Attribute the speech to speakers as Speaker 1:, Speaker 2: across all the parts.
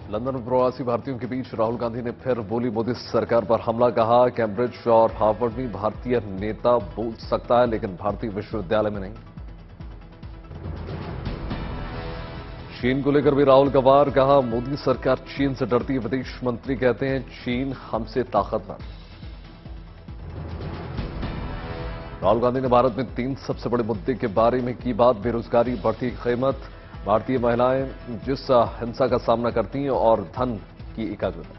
Speaker 1: London में प्रवासी भारतीयों के बीच राहुल गांधी ने फिर बोली मोदी सरकार पर हमला। कहा कैम्ब्रिज और हार्वर्ड में भारतीय नेता बोल सकता है लेकिन भारतीय विश्वविद्यालय में नहीं। चीन को लेकर भी राहुल का वार। कहा मोदी सरकार चीन से डरती है। विदेश मंत्री कहते हैं चीन हमसे ताकतवर। राहुल गांधी ने भारत में 3 सबसे बड़े मुद्दे के बारे में की बात। बेरोजगारी, बढ़ती कीमत, भारतीय महिलाएं जिस हिंसा का सामना करती हैं और धन की एकाग्रता।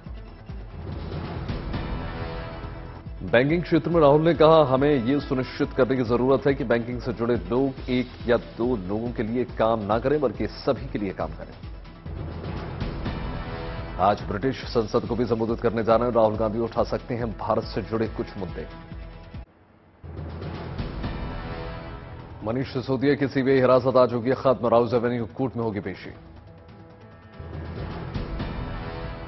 Speaker 1: बैंकिंग क्षेत्र में राहुल ने कहा हमें यह सुनिश्चित करने की जरूरत है कि बैंकिंग से जुड़े लोग 1 या 2 लोगों के लिए काम ना करें बल्कि सभी के लिए काम करें। आज ब्रिटिश संसद को भी संबोधित करने जा रहे हैं राहुल गांधी। उठा सकते हैं भारत से जुड़े कुछ मुद्दे। मनीष सिसोदिया की सीबीआई हिरासत आज होगी खत्म। राउज एवेन्यू कोर्ट में होगी पेशी।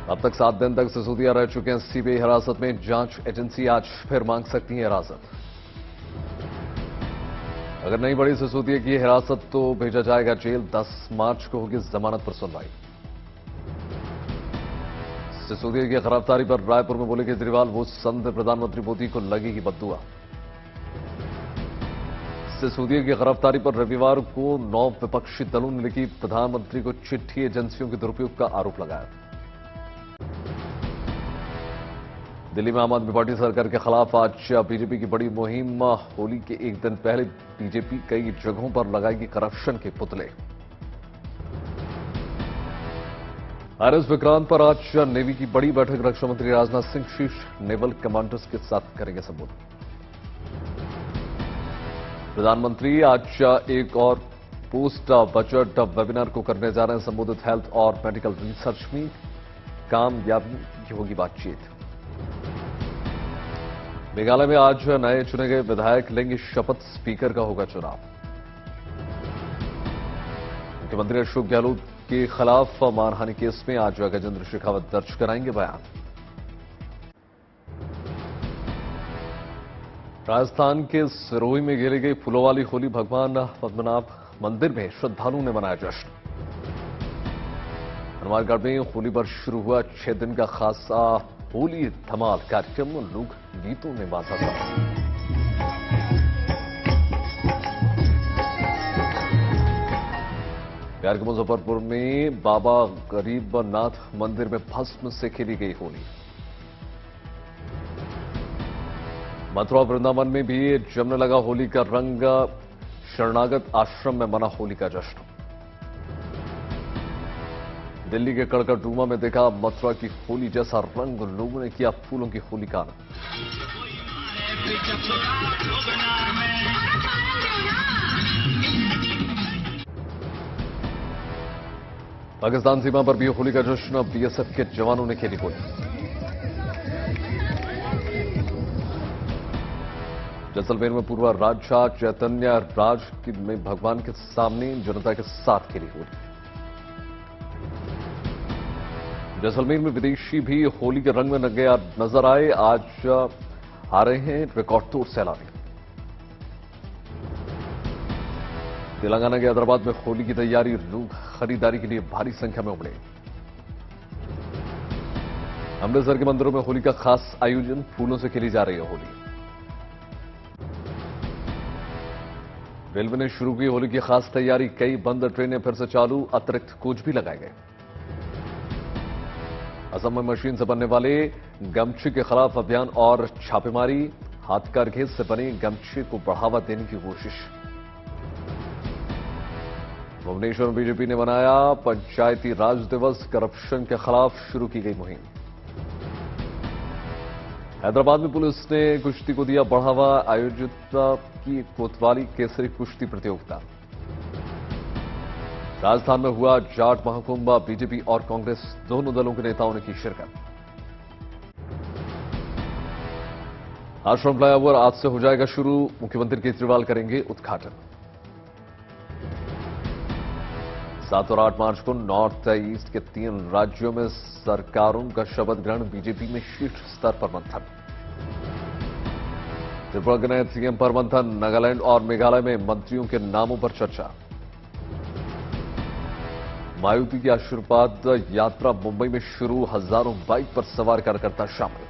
Speaker 1: अब तक 7 दिन तक सिसोदिया रह चुके हैं सीबीआई हिरासत में। जांच एजेंसी आज फिर मांग सकती है हिरासत। अगर नहीं बढ़ी सिसोदिया की हिरासत तो भेजा जाएगा जेल। 10 मार्च को होगी जमानत पर सुनवाई। सिसोदिया की गिरफ्तारी पर रायपुर में बोले केजरीवाल वो संत प्रधानमंत्री मोदी को लगेगी बद्दुआ। सिसोदिया की गिरफ्तारी पर रविवार को 9 विपक्षी दलों ने लिखी प्रधानमंत्री को चिट्ठी। एजेंसियों के दुरुपयोग का आरोप लगाया। दिल्ली में आम आदमी पार्टी सरकार के खिलाफ आज बीजेपी की बड़ी मुहिम। होली के एक दिन पहले बीजेपी कई जगहों पर लगाएगी करप्शन के पुतले। आरएस विक्रांत पर आज नेवी की बड़ी बैठक। रक्षा मंत्री राजनाथ सिंह शीर्ष नेवल कमांडर्स के साथ करेंगे संबोधन। प्रधानमंत्री आज एक और पोस्ट बजट वेबिनार को करने जा रहे हैं संबोधित। हेल्थ और मेडिकल रिसर्च में कामयाबी की होगी बातचीत। मेघालय में आज नए चुने गए विधायक लेंगे शपथ। स्पीकर का होगा चुनाव। मुख्यमंत्री अशोक गहलोत के खिलाफ मानहानि केस में आज गजेंद्र शेखावत दर्ज कराएंगे बयान। राजस्थान के सिरोही में खेली गई फूलों वाली होली। भगवान पद्मनाभ मंदिर में श्रद्धालुओं ने मनाया जश्न। हनुमानगढ़ में होली पर शुरू हुआ 6 दिन का खासा होली धमाल कार्यक्रम। लोक गीतों ने बांधा था। बिहार के मुजफ्फरपुर में बाबा गरीबनाथ मंदिर में भस्म से खेली गई होली। मथुरा वृंदावन में भी जमने लगा होली का रंग। शरणागत आश्रम में मना होली का जश्न। दिल्ली के कड़कड़डूमा में देखा मथुरा की होली जैसा रंग। लोगों ने किया फूलों की होली का आनंद। पाकिस्तान सीमा पर भी होली का जश्न। बीएसएफ के जवानों ने खेली होली। जैसलमेर में पूर्व राजा चैतन्य राज में भगवान के सामने जनता के साथ खेली होली। जैसलमेर में विदेशी भी होली के रंग में नजर आए। आज आ रहे हैं रिकॉर्ड तोड़ सैलानी। तेलंगाना के हैदराबाद में होली की तैयारी। लोग खरीदारी के लिए भारी संख्या में उमड़े। अमृतसर के मंदिरों में होली का खास आयोजन। फूलों से खेली जा रही है होली। रेलवे ने शुरू की होली की खास तैयारी। कई बंद ट्रेनें फिर से चालू। अतिरिक्त कोच भी लगाए गए। असम में मशीन से बनने वाले गमछे के खिलाफ अभियान और छापेमारी। हाथकारघे से बने गमछे को बढ़ावा देने की कोशिश। भुवनेश्वर में बीजेपी ने मनाया पंचायती राज दिवस। करप्शन के खिलाफ शुरू की गई मुहिम। हैदराबाद में पुलिस ने कुश्ती को दिया बढ़ावा। आयोजित की कोतवाली केसरी कुश्ती प्रतियोगिता। राजस्थान में हुआ जाट महाकुंभ। बीजेपी और कांग्रेस दोनों दलों के नेताओं ने की शिरकत। आश्रम फ्लाईओवर आज से हो जाएगा शुरू। मुख्यमंत्री केजरीवाल करेंगे उद्घाटन। 7 और 8 मार्च को नॉर्थ ईस्ट के 3 राज्यों में सरकारों का शपथ ग्रहण। बीजेपी में शीर्ष स्तर पर मंथन। त्रिपुरा के नए सीएम पर मंथन। नागालैंड और मेघालय में मंत्रियों के नामों पर चर्चा। मायावती की आशीर्वाद यात्रा मुंबई में शुरू, हजारों बाइक पर सवार कार्यकर्ता शामिल।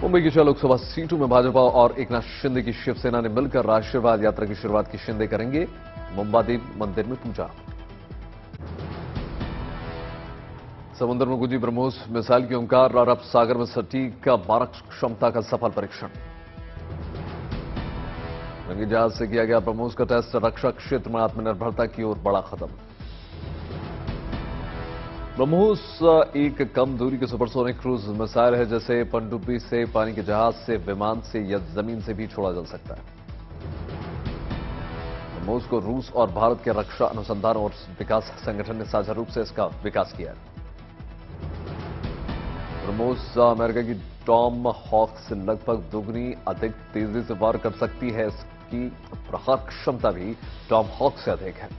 Speaker 1: मुंबई की 6 लोकसभा सीटों में भाजपा और एकनाथ शिंदे की शिवसेना ने मिलकर आशीर्वाद यात्रा की शुरुआत की। शिंदे करेंगे मुंबादेव मंदिर में पूजा। समुद्र में गुंजी ब्रह्मोस मिसाइल की ओंकार, अरब सागर में सटीक मारक क्षमता का सफल परीक्षण। जंगी जहाज से किया गया ब्रह्मोस का टेस्ट, रक्षा क्षेत्र में आत्मनिर्भरता की ओर बड़ा कदम। ब्रह्मोस एक कम दूरी के सुपरसोनिक क्रूज मिसाइल है, जैसे पनडुब्बी से, पानी के जहाज से, विमान से या जमीन से भी छोड़ा जा सकता है। ब्रह्मोस को रूस और भारत के रक्षा अनुसंधान और विकास संगठन ने साझा रूप से इसका विकास किया है। ब्रह्मोस अमेरिका की टॉम हॉक से लगभग दोगुनी अधिक तेजी से वार कर सकती है। इसकी प्रहार क्षमता भी टॉम हॉक से अधिक है।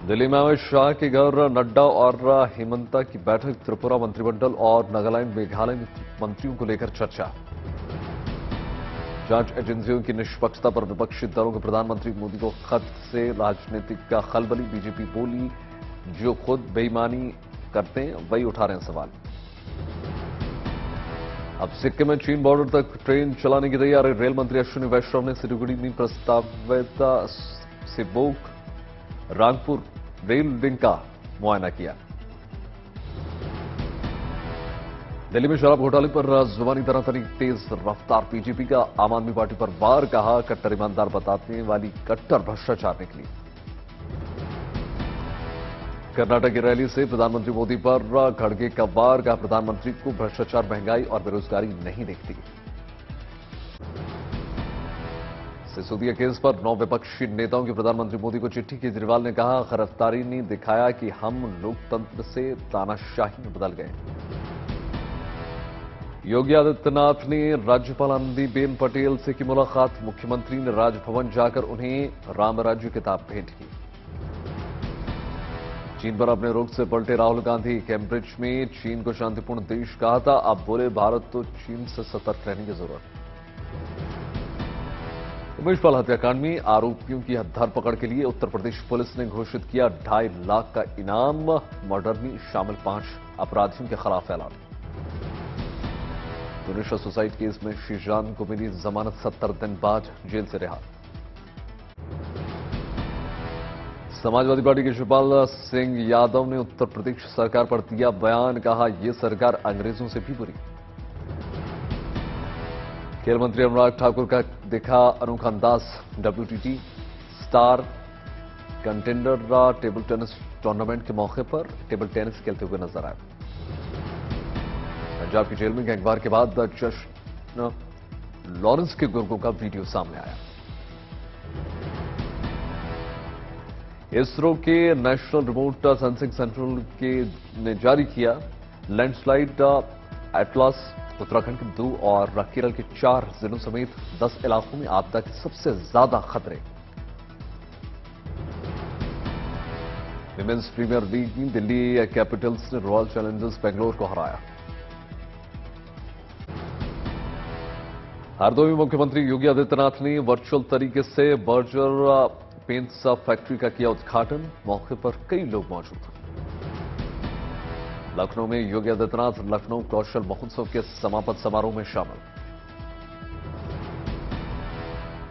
Speaker 1: दिल्ली में अमित शाह के घर नड्डा और हेमंता की बैठक, त्रिपुरा मंत्रिमंडल और नागालैंड मेघालय मंत्रियों को लेकर चर्चा। जांच एजेंसियों की निष्पक्षता पर विपक्षी दलों के प्रधानमंत्री मोदी को खत से राजनीतिक का खलबली। बीजेपी बोली, जो खुद बेईमानी करते हैं वही उठा रहे हैं सवाल। अब सिक्किम में चीन बॉर्डर तक ट्रेन चलाने की तैयारी। रेल मंत्री अश्विनी वैष्णव ने सिलीगुड़ी में प्रस्तावित सिबोक रांगपुर रेल लिंक का मुआयना किया। दिल्ली में शराब घोटाले पर जुबानी तनातनी तेज रफ्तार। बीजेपी का आम आदमी पार्टी पर वार, कहा कट्टर ईमानदार बताने वाली कट्टर भ्रष्टाचार निकली। कर्नाटक की रैली से प्रधानमंत्री मोदी पर खड़गे का वार, कहा प्रधानमंत्री को भ्रष्टाचार, महंगाई और बेरोजगारी नहीं दिखती। सिसोदिया केस पर 9 विपक्षी नेताओं की प्रधानमंत्री मोदी को चिट्ठी। केजरीवाल ने कहा, गिरफ्तारी ने दिखाया कि हम लोकतंत्र से तानाशाही में बदल गए। योगी आदित्यनाथ ने राज्यपाल आनंदीबेन पटेल से की मुलाकात। मुख्यमंत्री ने राजभवन जाकर उन्हें राम राज्य किताब भेंट की। चीन पर अपने रुख से पलटे राहुल गांधी। कैम्ब्रिज में चीन को शांतिपूर्ण देश कहा था, अब बोले भारत तो चीन से सतर्क रहने की जरूरत। उमेश पाल हत्याकांड में आरोपियों की धरपकड़ के लिए उत्तर प्रदेश पुलिस ने घोषित किया 2.5 लाख का इनाम। मर्डर में शामिल 5 अपराधियों के खिलाफ ऐलान। तुनिशा सुसाइड केस में शीजान को मिली जमानत, 70 दिन बाद जेल से रिहा। समाजवादी पार्टी के शिवपाल सिंह यादव ने उत्तर प्रदेश सरकार पर दिया बयान, कहा यह सरकार अंग्रेजों से भी बुरी। खेल मंत्री अनुराग ठाकुर का दिखा अनोखा अंदाज। WTT star contender table tennis tournament के मौके पर टेबल टेनिस खेलते हुए नजर आए। पंजाब की जेल में गैंगवार के बाद जश्न लॉरेंस के गुर्गों का वीडियो सामने आया। इसरो के नेशनल रिमोट सेंसिंग सेंटर ने जारी किया लैंडस्लाइड एटलास। उत्तराखंड के 2 और केरल के 4 जिलों समेत 10 इलाकों में आपदा के सबसे ज्यादा खतरे। विमेंस प्रीमियर लीग में दिल्ली कैपिटल्स ने रॉयल चैलेंजर्स बेंगलोर को हराया। हरदोई में मुख्यमंत्री योगी आदित्यनाथ ने वर्चुअल तरीके से बर्जर पेंट्स फैक्ट्री का किया उद्घाटन। मौके पर कई लोग मौजूद थे। लखनऊ में योगी आदित्यनाथ लखनऊ कौशल महोत्सव के समापन समारोह में शामिल।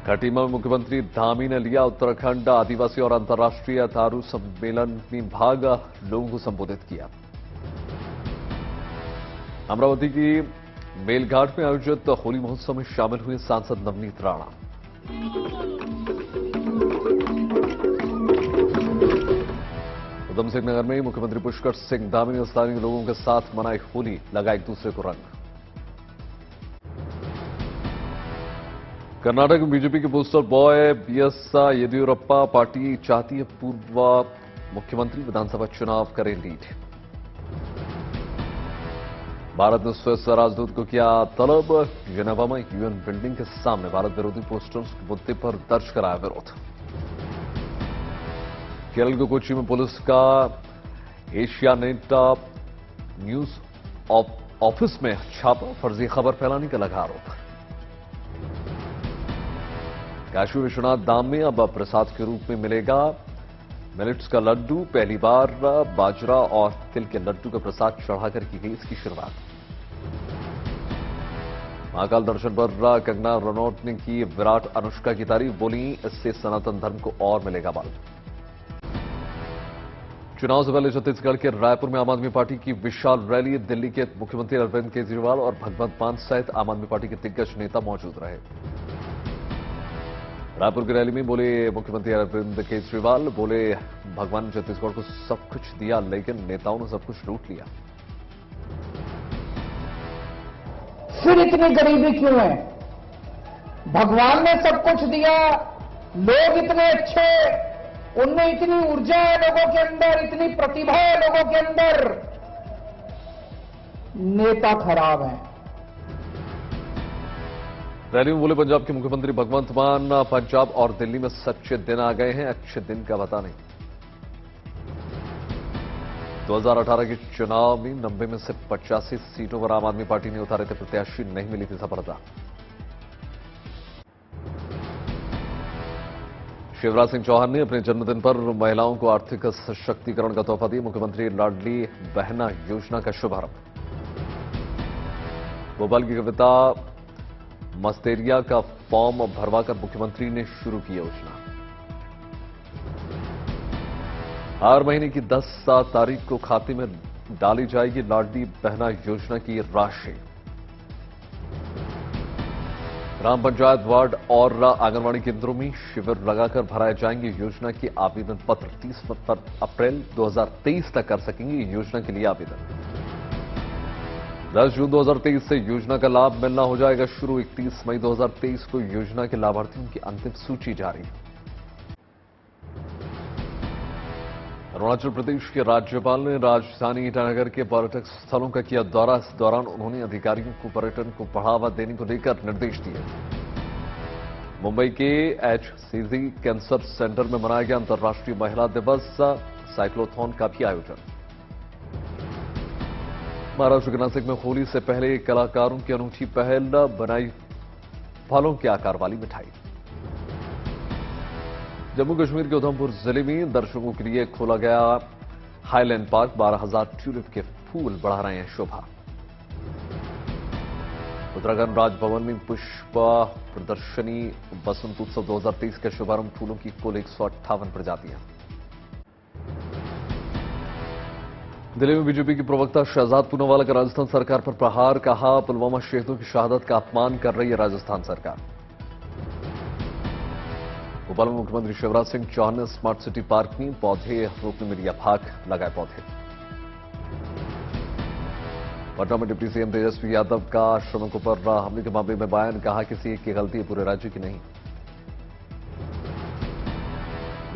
Speaker 1: खटीमा में मुख्यमंत्री धामी ने लिया उत्तराखंड आदिवासी और अंतर्राष्ट्रीय थारू सम्मेलन में भाग, लोगों को संबोधित किया। अमरावती की मेलघाट में आयोजित होली महोत्सव में शामिल हुए सांसद नवनीत राणा। उधम सिंह नगर में मुख्यमंत्री पुष्कर सिंह धामी ने स्थानीय लोगों के साथ मनाई होली, लगा एक दूसरे को रंग। कर्नाटक में बीजेपी के poster boy BS Yediyurappa, party चाहती है पूर्व मुख्यमंत्री विधानसभा चुनाव करें लीड। भारत ने स्विस राजदूत को किया तलब। जेनेवा में यूएन बिल्डिंग के सामने भारत विरोधी पोस्टर्स के मुद्दे पर दर्ज कराया विरोध। केरल के कोच्चि में पुलिस का एशियानेट न्यूज ऑफिस में छापा, फर्जी खबर फैलाने का लगा आरोप। काशी विश्वनाथ धाम में अब प्रसाद के रूप में मिलेगा मिलेट्स का लड्डू। पहली बार बाजरा और तिल के लड्डू का प्रसाद चढ़ाकर की गई इसकी शुरुआत। महाकाल दर्शन पर कंगना रनौत ने की विराट अनुष्का की तारीफ, बोली इससे सनातन धर्म को और मिलेगा बल। चुनाव से पहले छत्तीसगढ़ के रायपुर में आम आदमी पार्टी की विशाल रैली। दिल्ली के मुख्यमंत्री अरविंद केजरीवाल और भगवंत मान सहित आम आदमी पार्टी के दिग्गज नेता मौजूद रहे। रायपुर की रैली में बोले मुख्यमंत्री अरविंद केजरीवाल, बोले भगवान ने छत्तीसगढ़ को सब कुछ दिया लेकिन नेताओं ने सब कुछ लूट लिया।
Speaker 2: फिर इतनी गरीबी क्यों है? भगवान ने सब कुछ दिया, लोग इतने अच्छे, उनमें इतनी ऊर्जा है लोगों के अंदर, इतनी प्रतिभा है लोगों के अंदर, नेता खराब है।
Speaker 1: रैली में बोले पंजाब के मुख्यमंत्री भगवंत मान, पंजाब और दिल्ली में सच्चे दिन आ गए हैं, अच्छे दिन का पता नहीं। 2018 के चुनाव में 90 में से 85 सीटों पर आम आदमी पार्टी ने उतारे थे प्रत्याशी, नहीं मिली थी सफलता। शिवराज सिंह चौहान ने अपने जन्मदिन पर महिलाओं को आर्थिक सशक्तिकरण का तोहफा दिया। मुख्यमंत्री लाडली बहना योजना का शुभारंभ। भोपाल की कविता मस्तेरिया का फॉर्म भरवाकर मुख्यमंत्री ने शुरू की योजना। हर महीने की 10 तारीख को खाते में डाली जाएगी लाडली बहना योजना की राशि। ग्राम पंचायत, वार्ड और आंगनबाड़ी केंद्रों में शिविर लगाकर भराए जाएंगे योजना के आवेदन पत्र। 30 अप्रैल 2023 तक कर सकेंगे योजना के लिए आवेदन। 10 जून 2023 से योजना का लाभ मिलना हो जाएगा शुरू। 31 मई 2023 को योजना के लाभार्थियों की अंतिम सूची जारी। अरुणाचल प्रदेश के राज्यपाल ने राजधानी ईटानगर के पर्यटक स्थलों का किया दौरा। इस दौरान उन्होंने अधिकारियों को पर्यटन को बढ़ावा देने को लेकर निर्देश दिए। मुंबई के HCG कैंसर सेंटर में मनाया गया अंतर्राष्ट्रीय महिला दिवस, साइक्लोथॉन का भी आयोजन। महाराष्ट्र के नासिक में होली से पहले कलाकारों की अनूठी पहल, बनाई फलों के आकार वाली मिठाई। जम्मू कश्मीर के उधमपुर जिले में दर्शकों के लिए खोला गया हाईलैंड पार्क। 12,000 ट्यूलिप के फूल बढ़ा रहे हैं शोभा। उत्तराखंड राजभवन में पुष्प प्रदर्शनी, बसंत उत्सव 2023 का शुभारंभ। फूलों की कुल 158 प्रजातियां। दिल्ली में बीजेपी की प्रवक्ता शहजाद पूनावाला का राजस्थान सरकार पर प्रहार, कहा पुलवामा शहीदों की शहादत का अपमान कर रही है राजस्थान सरकार। भोपाल में मुख्यमंत्री शिवराज सिंह चौहान ने स्मार्ट सिटी पार्क में पौधे रोपने में लिया भाग, लगाए पौधे। पटना में डिप्टी सीएम तेजस्वी यादव का श्रमिकों पर हमले के मामले में बयान, कहा किसी एक की गलती है, पूरे राज्य की नहीं।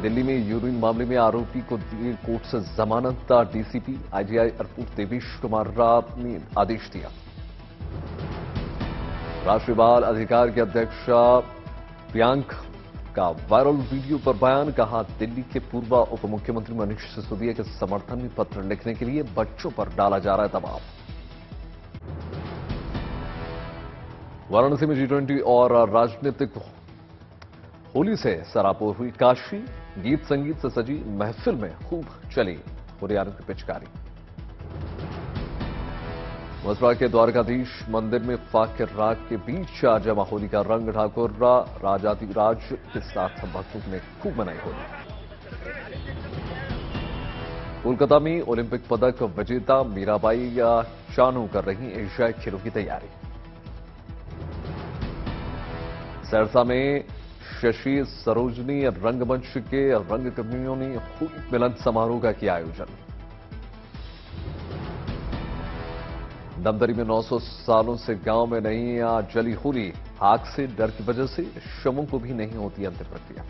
Speaker 1: दिल्ली में यूरिन मामले में आरोपी को दिए कोर्ट से जमानत। DCP IGI airport Devesh Kumar Rao ने आदेश दिया। राष्ट्रीय बाल अधिकार के अध्यक्ष प्रियांक का वायरल वीडियो पर बयान, कहा दिल्ली के पूर्व उप मुख्यमंत्री मनीष सिसोदिया के समर्थन में पत्र लिखने के लिए बच्चों पर डाला जा रहा है दबाव। वाराणसी में G20 और राजनीतिक होली से सराबोर हुई काशी। गीत संगीत से सजी महफिल में खूब चली हुरियारों की पिचकारी। मथुरा के द्वारकाधीश मंदिर में फाकिर राग के बीच जमा होली का रंग। ठाकुर राजाधिराज के साथ भक्तों ने खूब मनाई होली। कोलकाता में ओलंपिक पदक विजेता मीराबाई चानू कर रही एशियाई खेलों की तैयारी। सहरसा में शशि सरोजनी रंगमंच के रंगकर्मियों ने होली मिलन समारोह का किया आयोजन। दमदरी में 900 सालों से गांव में नहीं जली होली। आग से डर की वजह से शवों को भी नहीं होती अंतिम प्रक्रिया।